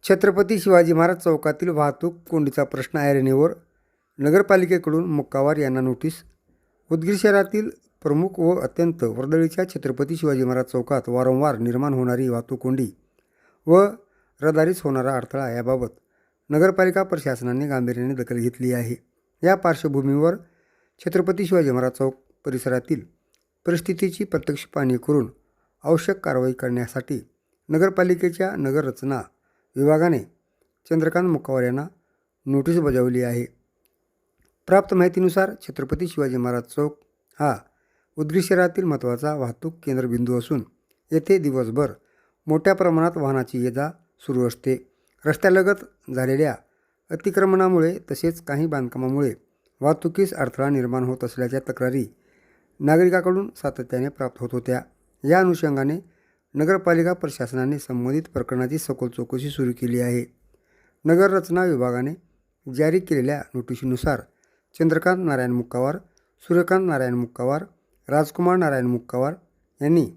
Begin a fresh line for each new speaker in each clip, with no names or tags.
छत्रपती शिवाजी महाराज चौकातील वाहतूक कोंडीचा प्रश्न ऐरणीवर. नगरपालिकेकडून मुक्कावार यांना नोटीस. उदगीर शहरातील प्रमुख व अत्यंत वर्दळीच्या छत्रपती शिवाजी महाराज चौकात वारंवार निर्माण होणारी वाहतूक कोंडी व रहदारीस होणारा अडथळा याबाबत नगरपालिका प्रशासनाने गांभीर्याने दखल घेतली आहे. या पार्श्वभूमीवर छत्रपती शिवाजी महाराज चौक परिसरातील परिस्थितीची प्रत्यक्ष पाहणी करून आवश्यक कारवाई करण्यासाठी नगरपालिकेच्या नगररचना विभागाने चंद्रकांत मुक्कावार यांना नोटीस बजावली आहे. प्राप्त माहितीनुसार छत्रपती शिवाजी महाराज चौक हा उदगीर शहरातील महत्त्वाचा वाहतूक केंद्रबिंदू असून येथे दिवसभर मोठ्या प्रमाणात वाहनाची ये-जा सुरू असते. रस्त्यालगत झालेल्या अतिक्रमणामुळे तसेच काही बांधकामामुळे वाहतुकीस अडथळा निर्माण होत असल्याच्या तक्रारी नागरिकांकडून सातत्याने प्राप्त होत होत्या. या अनुषंगाने नगरपालिका प्रशासनाने संबंधित प्रकरणाची सखोल चौकशी सुरू केली आहे. नगररचना विभागाने जारी केलेल्या नोटिशीनुसार चंद्रकांत नारायण मुक्कावार, सूर्यकांत नारायण मुक्कावार, राजकुमार नारायण मुक्कावार यांनी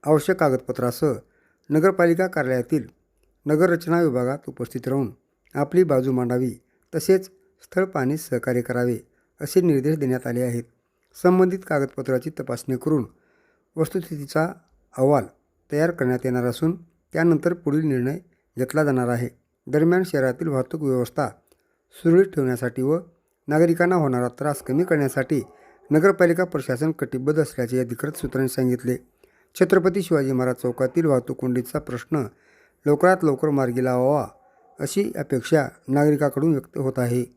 आवश्यक कागदपत्रासह नगरपालिका कार्यालयातील नगररचना विभागात उपस्थित राहून आपली बाजू मांडावी तसेच स्थळ पाहणीस सहकार्य करावे असे निर्देश देण्यात आले आहेत. संबंधित कागदपत्राची तपासणी करून वस्तुस्थितीचा अहवाल तयार करण्यात येणार असून त्यानंतर पुढील निर्णय घेतला जाणार आहे. दरम्यान शहरातील वाहतूक व्यवस्था सुरळीत ठेवण्यासाठी व नागरिकांना होणारा त्रास कमी करण्यासाठी नगरपालिका प्रशासन कटिबद्ध असल्याचे अधिकृत सूत्रांनी सांगितले. छत्रपती शिवाजी महाराज चौकातील वाहतूक कोंडीचा प्रश्न लवकरात लवकर मार्गी लावावा अशी अपेक्षा नागरिकांकडून व्यक्त होत आहे.